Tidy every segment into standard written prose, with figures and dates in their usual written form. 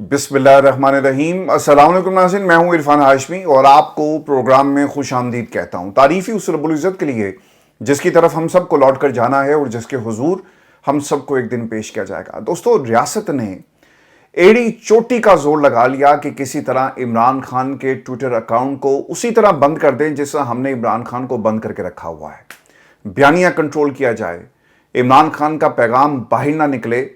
बिस्मिल्लाहिर्रहमानिर्रहीम। अस्सलाम वालेकुम नाज़रीन, मैं हूं इरफान हाशमी और आपको प्रोग्राम में खुश आमदीद कहता हूं। तारीफ़ी उस रब्बुल इज़्ज़त के लिए जिसकी तरफ हम सबको लौट कर जाना है और जिसके हुजूर हम सबको एक दिन पेश किया जाएगा। दोस्तों, रियासत ने एड़ी चोटी का जोर लगा लिया कि किसी तरह इमरान खान के ट्विटर अकाउंट को उसी तरह बंद कर दें जिस तरह हमने इमरान खान को बंद करके रखा हुआ है। बयानिया कंट्रोल किया जाए, इमरान खान का पैगाम बाहर ना निकले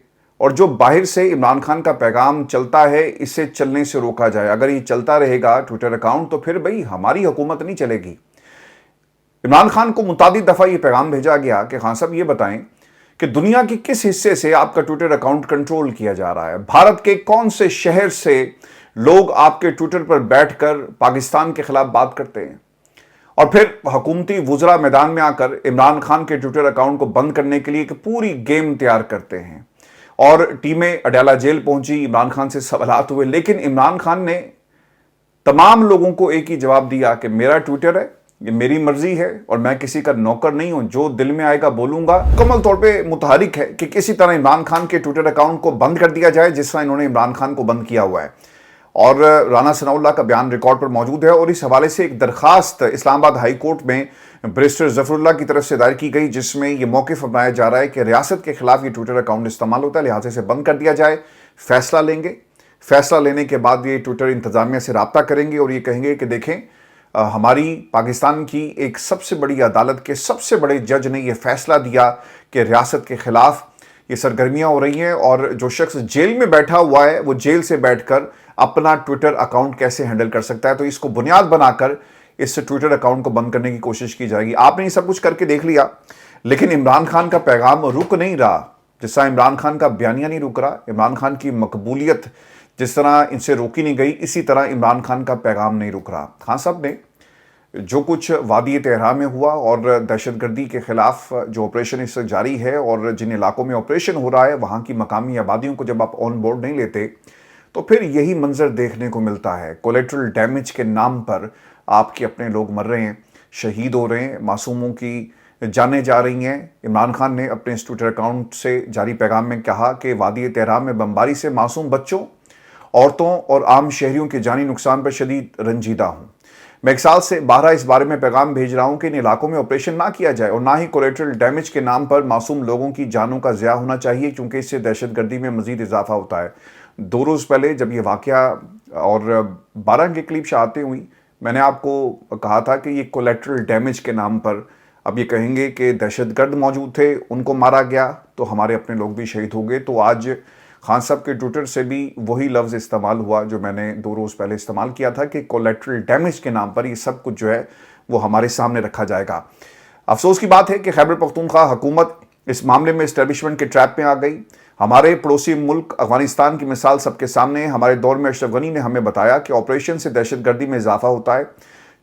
और जो बाहर से इमरान खान का पैगाम चलता है इसे चलने से रोका जाए। अगर ये चलता रहेगा ट्विटर अकाउंट तो फिर भाई हमारी हुकूमत नहीं चलेगी। इमरान खान को मुतादिद दफ़ा ये पैगाम भेजा गया कि खान साहब ये बताएं कि दुनिया के किस हिस्से से आपका ट्विटर अकाउंट कंट्रोल किया जा रहा है, भारत के कौन से शहर से लोग आपके ट्विटर पर बैठकर पाकिस्तान के खिलाफ बात करते हैं और फिर हुकूमती वुज़रा मैदान में आकर इमरान खान के ट्विटर अकाउंट को बंद करने के लिए एक पूरी गेम तैयार करते हैं। और टीमें अडयाला जेल पहुंची, इमरान खान से सवालात हुए, लेकिन इमरान खान ने तमाम लोगों को एक ही जवाब दिया कि मेरा ट्विटर है, ये मेरी मर्जी है और मैं किसी का नौकर नहीं हूं, जो दिल में आएगा बोलूंगा। मुकम्मल तौर पे मुतहरिक है कि किसी तरह इमरान खान के ट्विटर अकाउंट को बंद कर दिया जाए जिस तरह इन्होंने इमरान खान को बंद किया हुआ है। और राना सनाउल्लाह का बयान रिकॉर्ड पर मौजूद है और इस हवाले से एक दरखास्त इस्लामाबाद हाई कोर्ट में बैरिस्टर ज़फ़रुल्लाह की तरफ से दायर की गई, जिसमें यह मौक़िफ़ अपनाया जा रहा है कि रियासत के खिलाफ ये ट्विटर अकाउंट इस्तेमाल होता है, लिहाजा से बंद कर दिया जाए। फैसला लेंगे, फैसला लेने के बाद ये ट्विटर इंतज़ामिया से रब्ता करेंगे और ये कहेंगे कि देखें, हमारी पाकिस्तान की एक सबसे बड़ी अदालत के सबसे बड़े जज ने यह फैसला दिया कि रियासत के खिलाफ ये सरगर्मियाँ हो रही हैं और जो शख्स जेल में बैठा हुआ है वो जेल से बैठकर अपना ट्विटर अकाउंट कैसे हैंडल कर सकता है। तो इसको बुनियाद बनाकर इस ट्विटर अकाउंट को बंद करने की कोशिश की जाएगी। आपने ये सब कुछ करके देख लिया, लेकिन इमरान खान का पैगाम रुक नहीं रहा। जिस तरह इमरान खान का बयानिया नहीं रुक रहा, इमरान खान की मकबूलियत जिस तरह इनसे रोकी नहीं गई, इसी तरह इमरान खान का पैगाम नहीं रुक रहा। खान साहब ने जो कुछ वादी तेहरान में हुआ और दहशतगर्दी के खिलाफ जो ऑपरेशन इस जारी है और जिन इलाकों में ऑपरेशन हो रहा है वहाँ की मकामी आबादियों को जब आप ऑन बोर्ड नहीं लेते तो फिर यही मंजर देखने को मिलता है। कोलेट्रल डैमेज के नाम पर आपके अपने लोग मर रहे हैं, शहीद हो रहे हैं, मासूमों की जानें जा रही हैं। इमरान खान ने अपने इस ट्विटर अकाउंट से जारी पैगाम में कहा कि वादी तेहरान में बमबारी से मासूम बच्चों, औरतों और आम शहरियों के जानी नुकसान पर शदीद रंजीदा हूँ। मैं एक साल से बारह इस बारे में पैगाम भेज रहा हूँ कि इन इलाकों में ऑपरेशन ना किया जाए और ना ही कोलेट्रल डैमेज के नाम पर मासूम लोगों की जानों का ज़िया होना चाहिए, क्योंकि इससे दहशतगर्दी में मज़ीद इजाफा होता है। 2 रोज़ पहले जब ये वाक़या और 12 की क्लिप शहादतें हुई, मैंने आपको कहा था कि ये कोलेट्रल डैमेज के नाम पर अब ये कहेंगे कि दहशतगर्द मौजूद थे, उनको मारा गया तो हमारे अपने लोग भी शहीद हो गए। तो आज खान साहब के ट्विटर से भी वही लफ्ज़ इस्तेमाल हुआ जो मैंने 2 रोज़ पहले इस्तेमाल किया था कि कोलेट्रल डैमेज के नाम पर ये सब कुछ जो है वो हमारे सामने रखा जाएगा। अफसोस की बात है कि खैबर पख्तूनख्वा हुकूमत इस मामले में एस्टेब्लिशमेंट के ट्रैप में आ गई। हमारे पड़ोसी मुल्क अफगानिस्तान की मिसाल सबके सामने है। हमारे दौर में अशरफ गनी ने हमें बताया कि ऑपरेशन से दहशतगर्दी में इजाफा होता है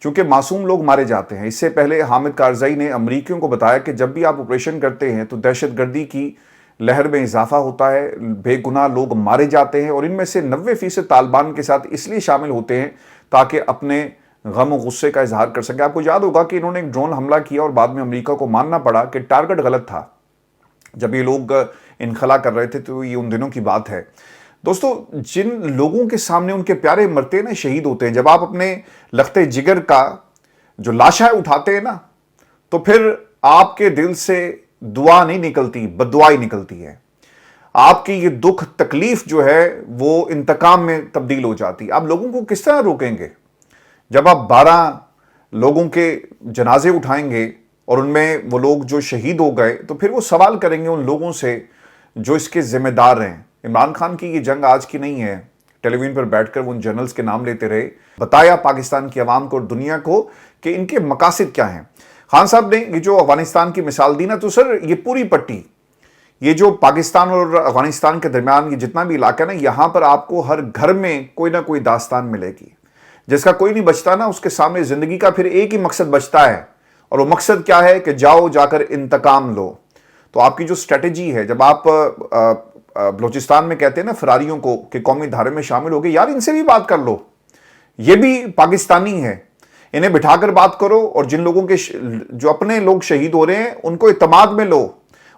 चूँकि मासूम लोग मारे जाते हैं। इससे पहले हामिद कारज़ई ने अमरीकियों को बताया कि जब भी आप ऑपरेशन करते हैं तो दहशतगर्दी की लहर में इजाफा होता है, बेगुनाह लोग मारे जाते हैं और इनमें से 90% तालिबान के साथ इसलिए शामिल होते हैं ताकि अपने गम और गुस्से का इजहार कर सकें। आपको याद होगा कि इन्होंने एक ड्रोन हमला किया और बाद में अमेरिका को मानना पड़ा कि टारगेट गलत था। जब ये लोग इनखला कर रहे थे तो ये उन दिनों की बात है। दोस्तों, जिन लोगों के सामने उनके प्यारे मरते हैं ना, शहीद होते हैं, जब आप अपने लखते जिगर का जो लाशा उठाते हैं ना तो फिर आपके दिल से दुआ नहीं निकलती, बद्दुआ ही निकलती है। आपकी ये दुख तकलीफ जो है वो इंतकाम में तब्दील हो जाती है। आप लोगों को किस तरह रोकेंगे? जब आप 12 लोगों के जनाजे उठाएंगे और उनमें वो लोग जो शहीद हो गए तो फिर वो सवाल करेंगे उन लोगों से जो इसके जिम्मेदार हैं। इमरान खान की ये जंग आज की नहीं है। टेलीविजन पर बैठकर वो उन जनरल्स के नाम लेते रहे, बताया पाकिस्तान की आवाम को और दुनिया को कि इनके मकासद क्या हैं। खान साहब ने ये जो अफगानिस्तान की मिसाल दी ना, तो सर ये पूरी पट्टी, ये जो पाकिस्तान और अफगानिस्तान के दरमियान ये जितना भी इलाका है ना, यहाँ पर आपको हर घर में कोई ना कोई दास्तान मिलेगी। जिसका कोई नहीं बचता ना, उसके सामने ज़िंदगी का फिर एक ही मकसद बचता है और वो मकसद क्या है कि जाओ जाकर इंतकाम लो। तो आपकी जो स्ट्रेटजी है, जब आप बलूचिस्तान में कहते हैं ना फरारियों को कि कौमी धारे में शामिल हो गए, यार इनसे भी बात कर लो, ये भी पाकिस्तानी है, इन्हें बिठाकर बात करो और जिन लोगों के जो अपने लोग शहीद हो रहे हैं उनको इत्तेमाद में लो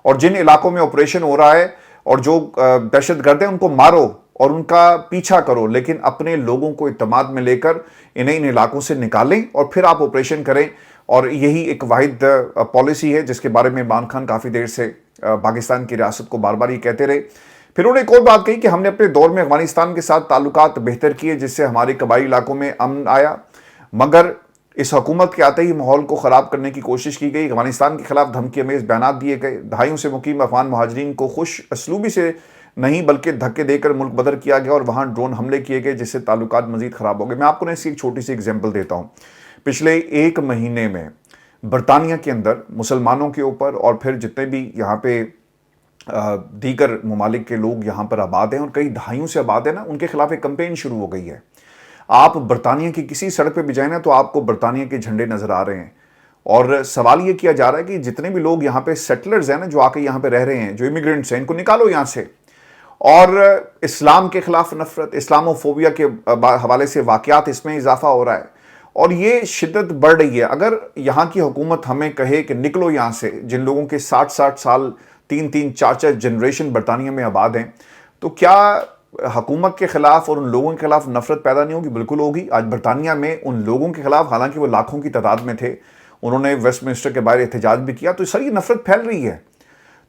और जिन इलाकों में ऑपरेशन हो रहा है और जो दहशतगर्द हैं उनको मारो اور ان کا پیچھا کرو، لیکن اپنے لوگوں کو اعتماد میں لے کر انہیں ان علاقوں سے نکالیں اور پھر آپ آپریشن کریں. اور یہی ایک واحد پالیسی ہے جس کے بارے میں عمران خان کافی دیر سے پاکستان کی ریاست کو بار بار یہ کہتے رہے. پھر انہوں نے ایک اور بات کہی کہ ہم نے اپنے دور میں افغانستان کے ساتھ تعلقات بہتر کیے جس سے ہمارے قبائلی علاقوں میں امن آیا، مگر اس حکومت کے آتے ہی ماحول کو خراب کرنے کی کوشش کی گئی. افغانستان کے خلاف دھمکی امیز بیانات دیے گئے. دہائیوں سے مقیم افغان مہاجرین کو خوش اسلوبی سے نہیں بلکہ دھکے دے کر ملک بدر کیا گیا اور وہاں ڈرون حملے کیے گئے جس سے تعلقات مزید خراب ہو گئے. میں آپ کو اس کی ایک چھوٹی سی اگزامپل دیتا ہوں. پچھلے ایک مہینے میں برطانیہ کے اندر مسلمانوں کے اوپر اور پھر جتنے بھی یہاں پہ دیگر ممالک کے لوگ یہاں پر آباد ہیں اور کئی دہائیوں سے آباد ہیں نا، ان کے خلاف ایک کمپین شروع ہو گئی ہے. آپ برطانیہ کی کسی سڑک پہ بھی جائیں نا تو آپ کو برطانیہ کے جھنڈے نظر آ رہے ہیں. اور سوال یہ کیا جا رہا ہے کہ جتنے بھی لوگ یہاں پہ سیٹلرز ہیں نا، جو آ کے یہاں پہ رہ رہے ہیں، جو امیگرینٹس ہیں، ان کو نکالو یہاں سے. اور اسلام کے خلاف نفرت، اسلاموفوبیا کے حوالے سے واقعات اس میں اضافہ ہو رہا ہے اور یہ شدت بڑھ رہی ہے. اگر یہاں کی حکومت ہمیں کہے کہ نکلو یہاں سے، جن لوگوں کے 60 سال 3 جنریشن برطانیہ میں آباد ہیں، تو کیا حکومت کے خلاف اور ان لوگوں کے خلاف نفرت پیدا نہیں ہوگی؟ بالکل ہوگی. آج برطانیہ میں ان لوگوں کے خلاف، حالانکہ وہ لاکھوں کی تعداد میں تھے، انہوں نے ویسٹ منسٹر کے باہر احتجاج بھی کیا، تو سر یہ نفرت پھیل رہی ہے.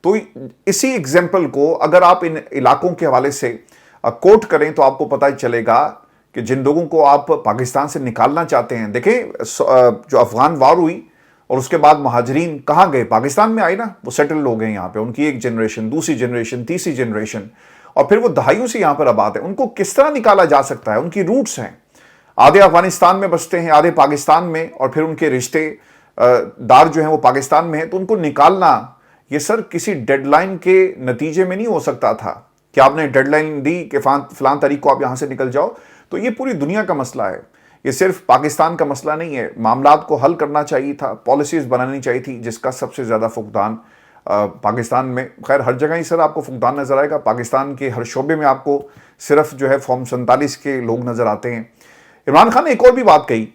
تو اسی ایگزامپل کو اگر آپ ان علاقوں کے حوالے سے کوٹ کریں تو آپ کو پتہ چلے گا کہ جن لوگوں کو آپ پاکستان سے نکالنا چاہتے ہیں، دیکھیں جو افغان وار ہوئی اور اس کے بعد مہاجرین کہاں گئے؟ پاکستان میں آئے نا، وہ سیٹل ہو گئے یہاں پہ. ان کی ایک جنریشن، دوسری جنریشن، تیسری جنریشن، اور پھر وہ دہائیوں سے یہاں پر آباد ہیں. ان کو کس طرح نکالا جا سکتا ہے؟ ان کی روٹس ہیں، آدھے افغانستان میں بستے ہیں، آدھے پاکستان میں، اور پھر ان کے رشتے دار جو ہیں وہ پاکستان میں ہیں. تو ان کو نکالنا یہ سر کسی ڈیڈ لائن کے نتیجے میں نہیں ہو سکتا تھا کہ آپ نے ڈیڈ لائن دی کہ فلان تاریخ کو آپ یہاں سے نکل جاؤ. تو یہ پوری دنیا کا مسئلہ ہے، یہ صرف پاکستان کا مسئلہ نہیں ہے. معاملات کو حل کرنا چاہیے تھا، پالیسیز بنانی چاہیے تھی، جس کا سب سے زیادہ فقدان پاکستان میں، خیر ہر جگہ ہی سر آپ کو فقدان نظر آئے گا. پاکستان کے ہر شعبے میں آپ کو صرف جو ہے فارم 47 کے لوگ نظر آتے ہیں. عمران خان نے ایک اور بھی بات کہی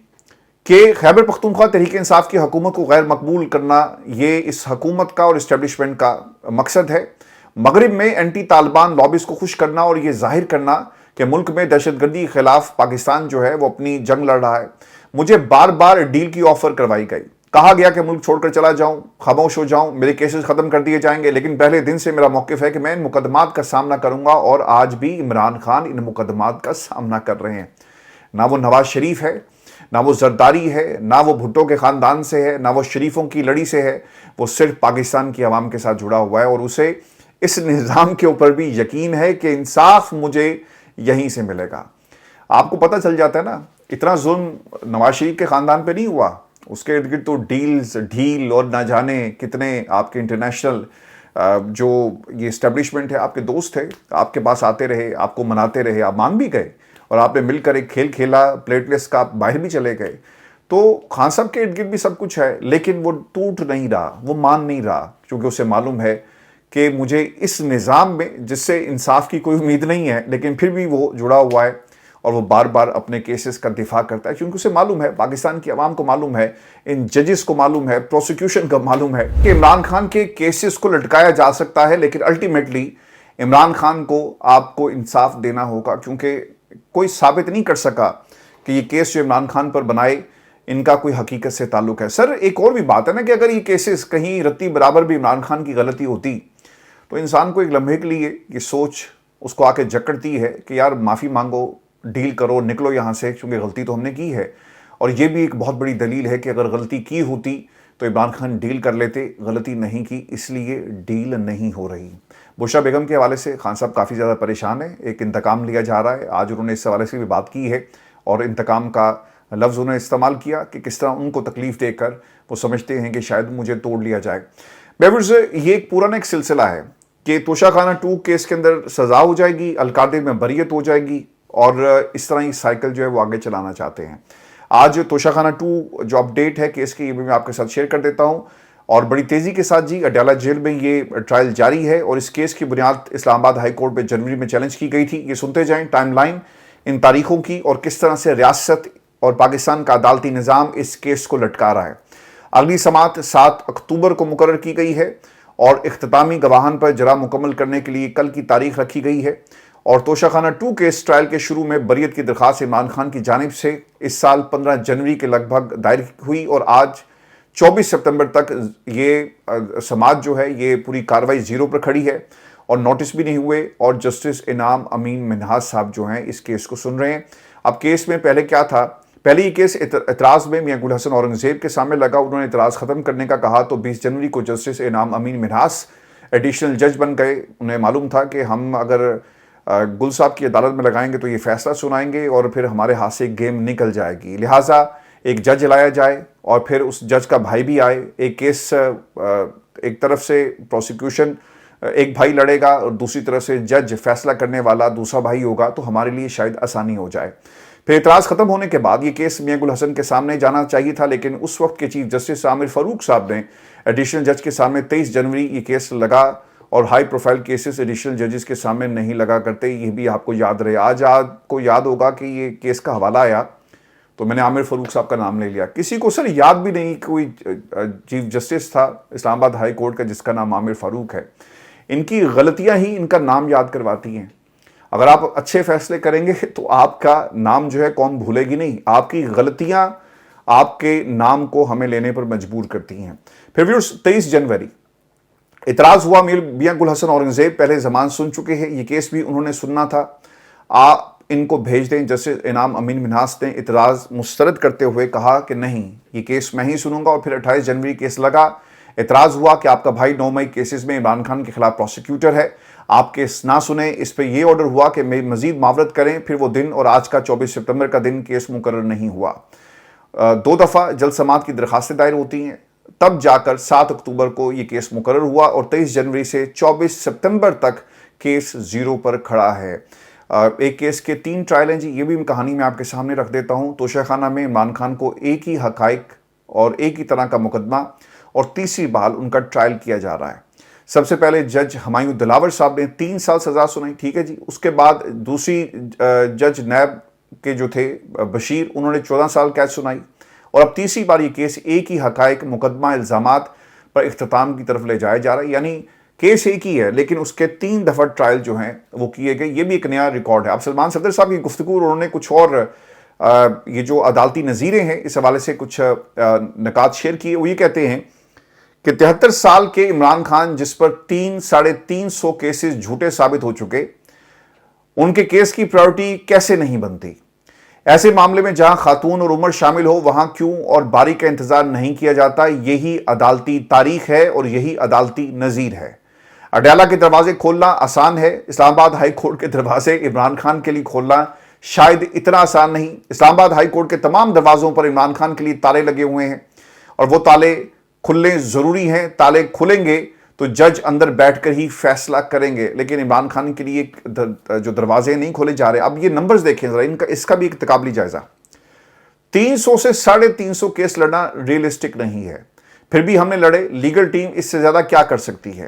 کہ خیبر پختونخوا تحریک انصاف کی حکومت کو غیر مقبول کرنا یہ اس حکومت کا اور اسٹیبلشمنٹ کا مقصد ہے. مغرب میں اینٹی طالبان لابیز کو خوش کرنا اور یہ ظاہر کرنا کہ ملک میں دہشت گردی کے خلاف پاکستان جو ہے وہ اپنی جنگ لڑ رہا ہے. مجھے بار بار ڈیل کی آفر کروائی گئی، کہا گیا کہ ملک چھوڑ کر چلا جاؤں، خاموش ہو جاؤں، میرے کیسز ختم کر دیے جائیں گے، لیکن پہلے دن سے میرا موقف ہے کہ میں ان مقدمات کا سامنا کروں گا. اور آج بھی عمران خان ان مقدمات کا سامنا کر رہے ہیں. نہ وہ نواز شریف ہے، نہ وہ زرداری ہے، نہ وہ بھٹو کے خاندان سے ہے، نہ وہ شریفوں کی لڑی سے ہے. وہ صرف پاکستان کی عوام کے ساتھ جڑا ہوا ہے اور اسے اس نظام کے اوپر بھی یقین ہے کہ انصاف مجھے یہیں سے ملے گا. آپ کو پتہ چل جاتا ہے نا، اتنا ظلم نواز شریف کے خاندان پہ نہیں ہوا، اس کے ارد گرد تو ڈھیل اور نہ جانے کتنے آپ کے انٹرنیشنل جو یہ اسٹیبلشمنٹ ہے، آپ کے دوست تھے، آپ کے پاس آتے رہے، آپ کو مناتے رہے، آپ مان بھی گئے اور آپ نے مل کر ایک کھیل کھیلا، پلیٹ لیس کا، باہر بھی چلے گئے. تو خان صاحب کے ارد گرد بھی سب کچھ ہے، لیکن وہ ٹوٹ نہیں رہا، وہ مان نہیں رہا، کیونکہ اسے معلوم ہے کہ مجھے اس نظام میں جس سے انصاف کی کوئی امید نہیں ہے، لیکن پھر بھی وہ جڑا ہوا ہے اور وہ بار بار اپنے کیسز کا دفاع کرتا ہے، کیونکہ اسے معلوم ہے، پاکستان کی عوام کو معلوم ہے، ان ججز کو معلوم ہے، پروسیکیوشن کا معلوم ہے کہ عمران خان کے کیسز کو لٹکایا جا سکتا ہے، لیکن الٹیمیٹلی عمران خان کو آپ کو انصاف دینا ہوگا، کیونکہ کوئی ثابت نہیں کر سکا کہ یہ کیس جو عمران خان پر بنائے ان کا کوئی حقیقت سے تعلق ہے. سر ایک اور بھی بات ہے نا کہ اگر یہ کیسز کہیں رتی برابر بھی عمران خان کی غلطی ہوتی تو انسان کو ایک لمحے کے لیے یہ سوچ اس کو آ کے جکڑتی ہے کہ یار معافی مانگو، ڈیل کرو، نکلو یہاں سے، کیونکہ غلطی تو ہم نے کی ہے. اور یہ بھی ایک بہت بڑی دلیل ہے کہ اگر غلطی کی ہوتی تو عمران خان ڈیل کر لیتے، غلطی نہیں کی، اس لیے ڈیل نہیں ہو رہی. بشرا بیگم کے حوالے سے خان صاحب کافی زیادہ پریشان ہیں، ایک انتقام لیا جا رہا ہے. آج انہوں نے اس حوالے سے بھی بات کی ہے اور انتقام کا لفظ انہوں نے استعمال کیا کہ کس طرح ان کو تکلیف دے کر وہ سمجھتے ہیں کہ شاید مجھے توڑ لیا جائے. بیورز، یہ ایک پورا ایک سلسلہ ہے کہ توشہ خانہ 2 کیس کے اندر سزا ہو جائے گی، القادر میں بریت ہو جائے گی، اور اس طرح ہی سائیکل جو ہے وہ آگے چلانا چاہتے ہیں. آج توشہ خانہ 2 جو اپڈیٹ ہے کیس کی، یہ بھی میں آپ کے ساتھ شیئر کر دیتا ہوں. اور بڑی تیزی کے ساتھ جی اڈیالہ جیل میں یہ ٹرائل جاری ہے اور اس کیس کی بنیاد اسلام آباد ہائی کورٹ میں جنوری میں چیلنج کی گئی تھی. یہ سنتے جائیں ٹائم لائن ان تاریخوں کی اور کس طرح سے ریاست اور پاکستان کا عدالتی نظام اس کیس کو لٹکا رہا ہے. اگلی سماعت 7 اکتوبر کو مقرر کی گئی ہے اور اختتامی گواہان پر جرا مکمل کرنے کے لیے کل کی تاریخ رکھی گئی ہے. اور توشہ خانہ 2 کیس ٹرائل کے شروع میں بریت کی درخواست عمران خان کی جانب سے اس سال 15 جنوری کے لگ بھگ دائر ہوئی اور آج 24 سپتمبر تک یہ سماعت جو ہے یہ پوری کاروائی زیرو پر کھڑی ہے اور نوٹس بھی نہیں ہوئے، اور جسٹس انعام امین منہاس صاحب جو ہیں اس کیس کو سن رہے ہیں۔ اب کیس میں پہلے کیا تھا؟ پہلے یہ کیس اعتراض میں میاں گل حسن اورنگزیب کے سامنے لگا، انہوں نے اعتراض ختم کرنے کا کہا تو 20 جنوری کو جسٹس انعام امین منہاس ایڈیشنل جج بن گئے۔ انہیں معلوم تھا کہ ہم اگر گل صاحب کی عدالت میں لگائیں گے تو یہ فیصلہ سنائیں گے اور پھر ہمارے ہاتھ سے گیم نکل جائے گی، لہٰذا ایک جج لایا جائے اور پھر اس جج کا بھائی بھی آئے، ایک کیس ایک طرف سے پروسیکیوشن ایک بھائی لڑے گا اور دوسری طرف سے جج فیصلہ کرنے والا دوسرا بھائی ہوگا تو ہمارے لیے شاید آسانی ہو جائے۔ پھر اعتراض ختم ہونے کے بعد یہ کیس میاں گل حسن کے سامنے جانا چاہیے تھا، لیکن اس وقت کے چیف جسٹس عامر فاروق صاحب نے ایڈیشنل جج کے سامنے 23 جنوری یہ کیس لگا، اور ہائی پروفائل کیسز ایڈیشنل ججز کے سامنے نہیں لگا کرتے، یہ بھی آپ کو یاد رہے۔ آج آپ کو یاد ہوگا کہ یہ کیس کا حوالہ آیا تو میں نے عامر فاروق صاحب کا نام لے لیا، کسی کو سر یاد بھی نہیں کوئی چیف جسٹس تھا اسلام آباد ہائی کورٹ کا جس کا نام عامر فاروق ہے۔ ان کی غلطیاں ہی ان کا نام یاد کرواتی ہیں۔ اگر آپ اچھے فیصلے کریں گے تو آپ کا نام جو ہے قوم بھولے گی نہیں، آپ کی غلطیاں آپ کے نام کو ہمیں لینے پر مجبور کرتی ہیں۔ پھر ویورز 23 جنوری اعتراض ہوا، میاں گل حسن اورنگزیب پہلے زمان سن چکے ہیں، یہ کیس بھی انہوں نے سننا تھا، آپ ان کو بھیج دیں۔ جسٹس انعام امین منہاس نے اعتراض مسترد کرتے ہوئے کہا کہ نہیں، یہ کیس میں ہی سنوں گا، اور پھر 28 جنوری کیس لگا۔ اعتراض ہوا کہ آپ کا بھائی 9 مئی کیسز میں عمران خان کے خلاف پروسیکیوٹر ہے، آپ کیس نہ سنیں، اس پہ یہ آرڈر ہوا کہ مزید معاورت کریں، پھر وہ دن اور آج کا 24 سپتمبر کا دن کیس مقرر نہیں ہوا۔ 2 دفعہ جلد سماعت کی درخواستیں دائر ہوتی ہیں، تب جا کر 7 اکتوبر کو یہ کیس مقرر ہوا اور 23 جنوری سے 24 سپتمبر تک کیس زیرو پر کھڑا ہے۔ ایک کیس کے 3 ٹرائل ہیں جی، یہ بھی کہانی میں آپ کے سامنے رکھ دیتا ہوں۔ توشہ خانہ میں عمران خان کو ایک ہی حقائق اور ایک ہی طرح کا مقدمہ اور تیسری بار ان کا ٹرائل کیا جا رہا ہے۔ سب سے پہلے جج ہمایوں دلاور صاحب نے 3 سال سزا سنائی، ٹھیک ہے جی۔ اس کے بعد دوسری جج نیب کے جو تھے بشیر، انہوں نے 14 سال قید سنائی، اور اب تیسری بار یہ کیس ایک ہی حقائق مقدمہ الزامات پر اختتام کی طرف لے جایا جا رہا ہے، یعنی کیس ایک ہی ہے لیکن اس کے 3 دفعہ ٹرائل جو ہیں وہ کیے گئے، یہ بھی ایک نیا ریکارڈ ہے۔ اب سلمان صفدر صاحب کی گفتگو اور انہوں نے کچھ اور یہ جو عدالتی نظیریں ہیں اس حوالے سے کچھ نکات شیئر کیے، وہ یہ کہتے ہیں کہ 73 سال کے عمران خان جس پر 300 کیسز جھوٹے ثابت ہو چکے، ان کے کیس کی پرائیورٹی کیسے نہیں بنتی؟ ایسے معاملے میں جہاں خاتون اور عمر شامل ہو وہاں کیوں اور باری کا انتظار نہیں کیا جاتا؟ یہی عدالتی تاریخ ہے اور یہی عدالتی نظیر ہے۔ اڈیالہ کے دروازے کھولنا آسان ہے، اسلام آباد ہائی کورٹ کے دروازے عمران خان کے لیے کھولنا شاید اتنا آسان نہیں۔ اسلام آباد ہائی کورٹ کے تمام دروازوں پر عمران خان کے لیے تالے لگے ہوئے ہیں اور وہ تالے کھلنے ضروری ہیں، تالے کھلیں گے تو جج اندر بیٹھ کر ہی فیصلہ کریں گے، لیکن عمران خان کے لیے جو دروازے نہیں کھولے جا رہے۔ اب یہ نمبرز دیکھیں ذرا، اس کا بھی ایک تقابلی جائزہ۔ 300 سے 350 کیس لڑنا ریئلسٹک نہیں ہے، پھر بھی ہم نے لڑے۔ لیگل ٹیم اس سے زیادہ کیا کر سکتی ہے؟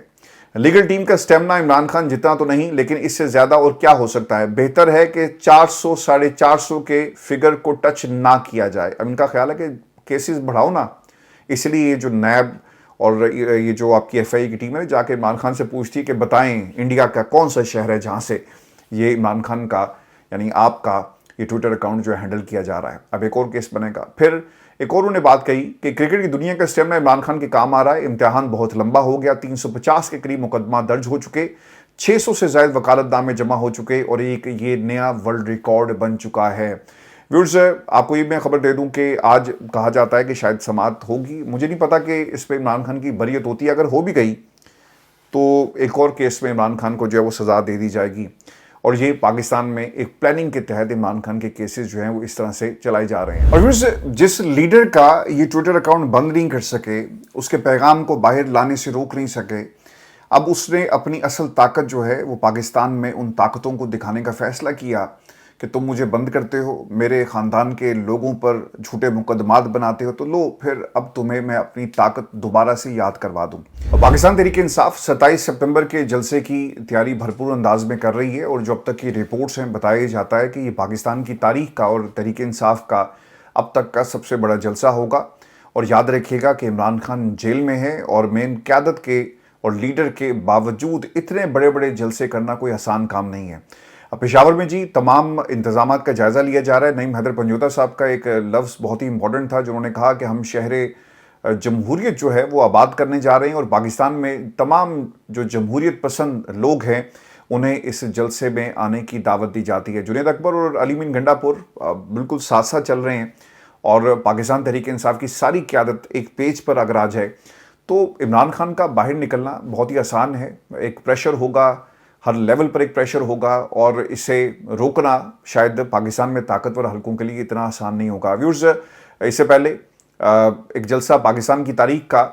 لیگل ٹیم کا سٹیمنا عمران خان جتنا تو نہیں، لیکن اس سے زیادہ اور کیا ہو سکتا ہے؟ بہتر ہے کہ 400 450 کے فگر کو ٹچ نہ کیا جائے۔ اب ان کا خیال ہے کہ کیسز بڑھاؤ نا، اس لیے یہ جو نیب اور یہ جو آپ کی ایف آئی کی ٹیم ہے جا کے عمران خان سے پوچھتی کہ بتائیں انڈیا کا کون سا شہر ہے جہاں سے یہ عمران خان کا یعنی آپ کا یہ ٹویٹر اکاؤنٹ جو ہے ہینڈل کیا جا رہا ہے۔ اب ایک اور کیس بنے گا۔ پھر ایک اور انہوں نے بات کہی کہ کرکٹ کی دنیا کا اسٹیمنا عمران خان کے کام آ رہا ہے، امتحان بہت لمبا ہو گیا، 350 کے قریب مقدمہ درج ہو چکے، 600 سے زائد وکالت نامے جمع ہو چکے اور ایک یہ نیا ورلڈ ریکارڈ بن چکا ہے۔ ویورز، آپ کو یہ میں خبر دے دوں کہ آج کہا جاتا ہے کہ شاید سماعت ہوگی، مجھے نہیں پتا کہ اس پہ عمران خان کی بریت ہوتی ہے، اگر ہو بھی گئی تو ایک اور کیس میں عمران خان کو جو ہے وہ سزا دے دی جائے گی، اور یہ پاکستان میں ایک پلاننگ کے تحت عمران خان کے کیسز جو ہیں وہ اس طرح سے چلائے جا رہے ہیں۔ اور ویورز، جس لیڈر کا یہ ٹویٹر اکاؤنٹ بند نہیں کر سکے، اس کے پیغام کو باہر لانے سے روک نہیں سکے، اب اس نے اپنی اصل طاقت جو ہے وہ پاکستان میں ان طاقتوں کو دکھانے کا فیصلہ کیا کہ تم مجھے بند کرتے ہو، میرے خاندان کے لوگوں پر جھوٹے مقدمات بناتے ہو، تو لو پھر اب تمہیں میں اپنی طاقت دوبارہ سے یاد کروا دوں۔ اور پاکستان تحریک انصاف 27 سپتمبر کے جلسے کی تیاری بھرپور انداز میں کر رہی ہے، اور جو اب تک کی رپورٹس ہیں بتایا جاتا ہے کہ یہ پاکستان کی تاریخ کا اور تحریک انصاف کا اب تک کا سب سے بڑا جلسہ ہوگا۔ اور یاد رکھیے گا کہ عمران خان جیل میں ہے اور مین قیادت کے اور لیڈر کے باوجود اتنے بڑے بڑے جلسے کرنا کوئی آسان کام نہیں ہے۔ पेशावर में जी तमाम इंतजामात का जायज़ा लिया जा रहा है। नईम हैदर पंजोता साहब का एक लफ्ज़ बहुत ही इंपॉर्टेंट था, जिन्होंने कहा कि हम शहर जमहूरियत जो है वो आबाद करने जा रहे हैं और पाकिस्तान में तमाम जो जमहूरियत पसंद लोग हैं उन्हें इस जलसे में आने की दावत दी जाती है। जुनैद अकबर और अली मीन गंडापुर बिल्कुल साथ साथ चल रहे हैं और पाकिस्तान तहरीक इंसाफ की सारी क़यादत एक पेज पर अगर आ जाए तो इमरान खान का बाहर निकलना बहुत ही आसान है। एक प्रेशर होगा, हर लेवल पर एक प्रेशर होगा और इसे रोकना शायद पाकिस्तान में ताकतवर हलकों के लिए इतना आसान नहीं होगा। व्यूअर्स, इससे पहले एक जलसा पाकिस्तान की तारीख का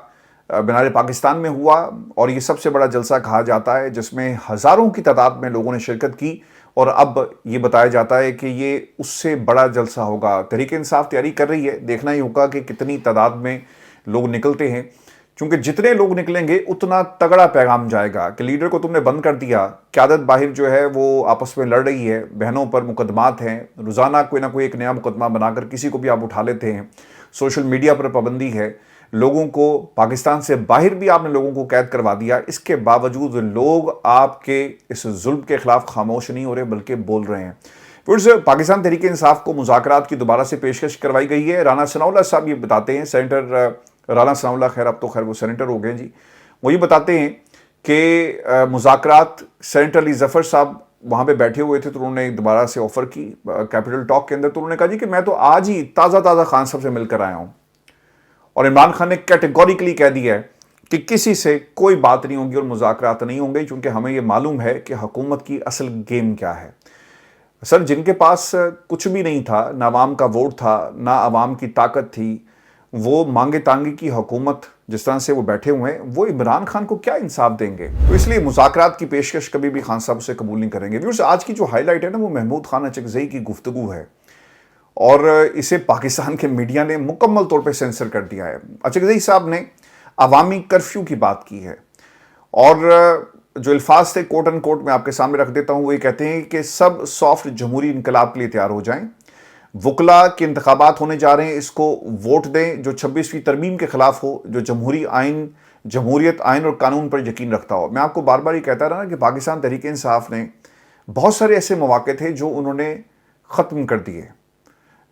मीनार पाकिस्तान में हुआ और ये सबसे बड़ा जलसा कहा जाता है, जिसमें हज़ारों की तादाद में लोगों ने शिरकत की और अब ये बताया जाता है कि ये उससे बड़ा जलसा होगा। तहरीक इंसाफ तैयारी कर रही है, देखना ही होगा कि कितनी तादाद में लोग निकलते हैं, क्योंकि जितने लोग निकलेंगे उतना तगड़ा पैगाम जाएगा कि लीडर को तुमने बंद कर दिया। क़यादत बाहर जो है वो आपस में लड़ रही है, बहनों पर मुकदमात हैं, रोज़ाना कोई ना कोई एक नया मुकदमा बनाकर किसी को भी आप उठा लेते हैं, सोशल मीडिया पर पाबंदी है, लोगों को पाकिस्तान से बाहर भी आपने लोगों को कैद करवा दिया। इसके बावजूद लोग आपके इस जुल्म के खिलाफ खामोश नहीं हो रहे बल्कि बोल रहे हैं। फिर पाकिस्तान तहरीक इंसाफ को मुज़ाकरात की दोबारा से पेशकश करवाई गई है। राना सनाउल्लाह साहब ये बताते हैं, सेनेटर राना सनाउल्लाह, खैर अब तो खैर वो सेनेटर हो गए जी, वो ये बताते हैं कि मुज़ाकरात सेनेटर अली ज़फ़र साहब वहाँ पे बैठे हुए थे तो उन्होंने दोबारा से ऑफ़र की कैपिटल टॉक के अंदर। तो उन्होंने कहा जी कि मैं तो आज ही ताज़ा खान साहब से मिलकर आया हूँ और इमरान खान ने कैटेगोरिकली कह दिया है कि किसी से कोई बात नहीं होगी और मुज़ाकरात नहीं होंगे, क्योंकि हमें ये मालूम है कि हुकूमत की असल गेम क्या है। सर, जिनके पास कुछ भी नहीं था, ना अवाम का वोट था, ना अवाम की ताकत थी, वो मांगे तांगे की हुकूमत जिस तरह से वो बैठे हुए हैं, वो इमरान खान को क्या इंसाफ देंगे। तो इसलिए मुज़ाकरात की पेशकश कभी भी खान साहब से कबूल नहीं करेंगे। व्यूअर्स, आज की जो हाईलाइट है ना वो महमूद खान अचकज़ई की गुफ्तगू है और इसे पाकिस्तान के मीडिया ने मुकम्मल तौर पर सेंसर कर दिया है। अचकज़ई साहब ने अवामी कर्फ्यू की बात की है और जो अल्फाज थे कोट एंड कोट मैं आपके सामने रख देता हूँ। वो ये कहते हैं कि सब सॉफ्ट जमहूरी इनकलाब के लिए तैयार हो जाएं, वकला के इंतखाबात होने जा रहे हैं, इसको वोट दें जो 26वीं तरमीम के खिलाफ हो, जो जमहूरी आइन, जमहूरियत आइन और कानून पर यकीन रखता हो। मैं आपको बार बार ये कहता रहा ना कि पाकिस्तान तहरीक इंसाफ ने बहुत सारे ऐसे मौके थे जो उन्होंने ख़त्म कर दिए,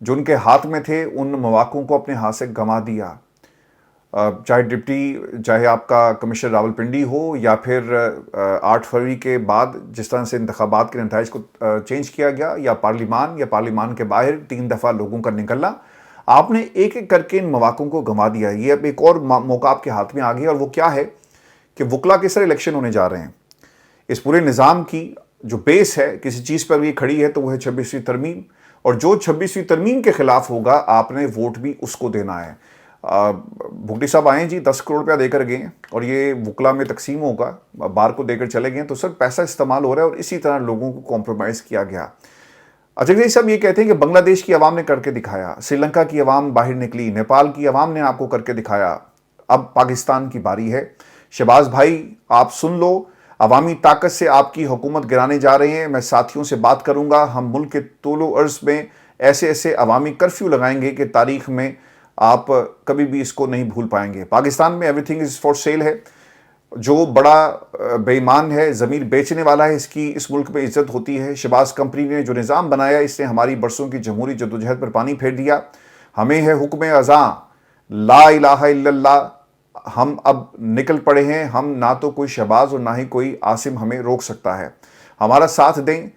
जो उनके हाथ में थे उन मौक़ों को अपने हाथ से गंवा दिया। चाहे डिप्टी, चाहे आपका कमिश्नर रावलपिंडी हो या फिर 8 फरवरी के बाद जिस तरह से इंतखाबात के नताइज को चेंज किया गया, या पार्लिमान के बाहर 3 दफ़ा लोगों का निकलना, आपने एक एक करके इन मौक़ों को गंवा दिया। ये अब एक और मौका आपके हाथ में आ गया और वो क्या है कि वकला के सारे इलेक्शन होने जा रहे हैं। इस पूरे निज़ाम की जो बेस है किसी चीज़ पर ये खड़ी है तो वो है 26वीं तरमीम, और जो 26वीं तरमीम के खिलाफ होगा आपने वोट भी उसको देना है। भुगटी साहब आए जी, 10 करोड़ रुपया देकर गए और ये वकला में तकसीम होगा, बार को देकर चले गए, तो सर पैसा इस्तेमाल हो रहा है और इसी तरह लोगों को कॉम्प्रोमाइज़ किया गया। अचकज़ई साहब ये कहते हैं कि बांग्लादेश की आवाम ने करके दिखाया, श्रीलंका की आवाम बाहर निकली, नेपाल की आवाम ने आपको करके दिखाया, अब पाकिस्तान की बारी है। शहबाज भाई आप सुन लो, अवामी ताकत से आपकी हुकूमत गिराने जा रहे हैं। मैं साथियों से बात करूँगा, हम मुल्क के तूलो अर्ज़ में ऐसे ऐसे अवामी कर्फ्यू लगाएंगे कि तारीख़ में आप कभी भी इसको नहीं भूल पाएंगे। पाकिस्तान में एवरीथिंग इज़ फॉर सेल है, जो बड़ा बेईमान है, ज़मीर बेचने वाला है, इसकी इस मुल्क में इज़्ज़त होती है। शहबाज कंपनी ने जो निज़ाम बनाया इसने हमारी बरसों की जमहूरी जद्दोजहद पर पानी फेर दिया। हमें है हुक्म अज़ां ला इलाहा इल्लल्लाह, हम अब निकल पड़े हैं, हम ना तो कोई शहबाज और ना ही कोई आसिम हमें रोक सकता है। हमारा साथ दें,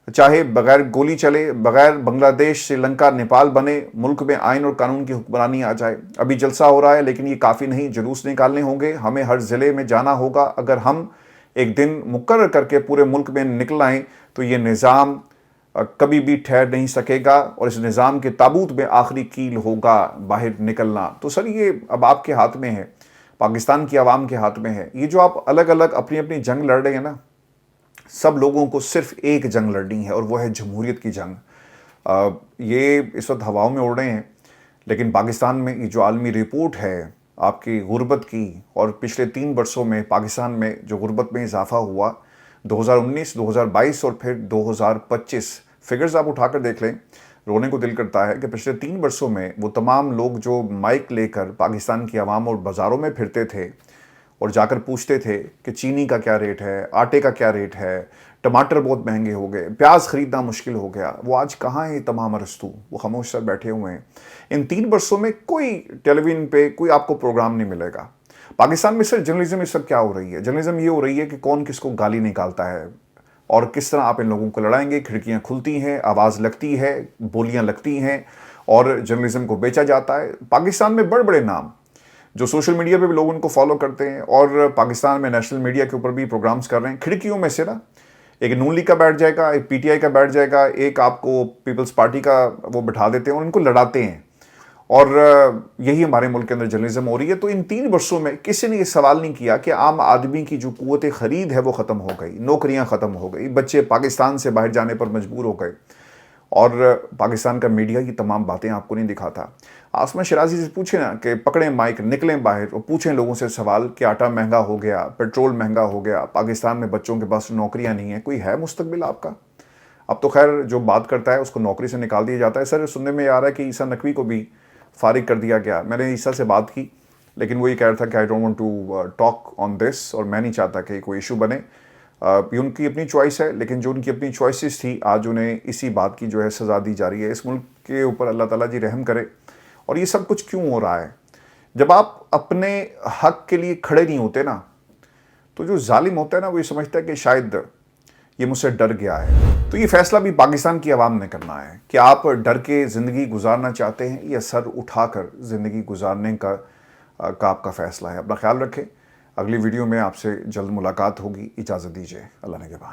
चाहे बगैर गोली चले, बगैर बांग्लादेश, श्रीलंका, नेपाल बने, मुल्क में आइन और कानून की हुक्मरानी आ जाए। अभी जलसा हो रहा है लेकिन ये काफ़ी नहीं, जुलूस निकालने होंगे, हमें हर ज़िले में जाना होगा। अगर हम एक दिन मुकर्रर करके पूरे मुल्क में निकल आएँ तो ये निज़ाम कभी भी ठहर नहीं सकेगा और इस निज़ाम के ताबूत में आखिरी कील होगा बाहर निकलना। तो सर ये अब आपके हाथ में है, पाकिस्तान की आवाम के हाथ में है। ये जो आप अलग अलग अपनी अपनी जंग लड़ रहे हैं ना, सब लोगों को सिर्फ एक जंग लड़नी है और वो है जमहूरियत की जंग। ये इस वक्त हवाओं में उड़ रहे हैं, लेकिन पाकिस्तान में ये जो आलमी रिपोर्ट है आपकी गुर्बत की, और पिछले 3 वर्षों में पाकिस्तान में जो गुर्बत में इजाफा हुआ 2019, 2022 और फिर 2025, फिगर्स आप उठाकर देख लें, रोने को दिल करता है कि पिछले 3 वर्षों में वो तमाम लोग जो माइक लेकर पाकिस्तान की आवाम और बाज़ारों में फिरते थे और जाकर पूछते थे कि चीनी का क्या रेट है, आटे का क्या रेट है, टमाटर बहुत महंगे हो गए, प्याज खरीदना मुश्किल हो गया। वो आज कहाँ है तमाम अरस्तू, वो खामोश सर बैठे हुए हैं। इन 3 वर्षों में कोई टेलीविजन पे कोई आपको प्रोग्राम नहीं मिलेगा। पाकिस्तान में सर जर्नलिज्म में सब क्या हो रही है? जर्नलिज्म ये हो रही है कि कौन किसको गाली निकालता है और किस तरह आप इन लोगों को लड़ाएंगे। खिड़कियां खुलती हैं, आवाज़ लगती है, बोलियां लगती हैं और जर्नलिज्म को बेचा जाता है। पाकिस्तान में बड़े बड़े नाम जो सोशल मीडिया पे भी लोग उनको फॉलो करते हैं और पाकिस्तान में नेशनल मीडिया के ऊपर भी प्रोग्राम्स कर रहे हैं। खिड़कियों में से ना एक नून लीग का बैठ जाएगा, एक पीटीआई का बैठ जाएगा, एक आपको पीपल्स पार्टी का वो बिठा देते हैं और उनको लड़ाते हैं। और यही हमारे मुल्क के अंदर जर्नलिज्म हो रही है। तो इन 3 वर्षों में किसी ने ये सवाल नहीं किया कि आम आदमी की जो कुव्वत ख़रीद है वो ख़त्म हो गई, नौकरियां ख़त्म हो गई, बच्चे पाकिस्तान से बाहर जाने पर मजबूर हो गए और पाकिस्तान का मीडिया ये तमाम बातें आपको नहीं दिखाता। आसमा शिराजी से पूछें ना कि पकड़ें माइक, निकलें बाहर और पूछें लोगों से सवाल कि आटा महंगा हो गया, पेट्रोल महंगा हो गया, पाकिस्तान में बच्चों के पास नौकरियां नहीं हैं, कोई है मुस्तकबिल आपका? अब तो खैर जो बात करता है उसको नौकरी से निकाल दिया जाता है। सर सुनने में आ रहा है कि ईसा नकवी को भी फारिग कर दिया गया। मैंने ईसा से बात की लेकिन वो ये कह रहा था कि I don't want to talk on this, और मैं नहीं चाहता कि कोई इशू बने। ये उनकी अपनी चॉइस है, लेकिन जो उनकी अपनी चॉइसेस थी आज उन्हें इसी बात की जो है सज़ा दी जा रही है। इस मुल्क के ऊपर अल्लाह ताला जी रहम करे। और ये सब कुछ क्यों हो रहा है? जब आप अपने हक के लिए खड़े नहीं होते ना, तो जो जालिम होता है ना वो ये समझता है कि शायद ये मुझसे डर गया है। तो ये फैसला भी पाकिस्तान की आवाम ने करना है कि आप डर के ज़िंदगी गुजारना चाहते हैं या सर उठाकर ज़िंदगी गुजारने का आपका फ़ैसला है। अपना ख्याल रखें। अगली वीडियो में आपसे जल्द मुलाकात होगी। इजाज़त दीजिए। अल्लाह ने के बाद।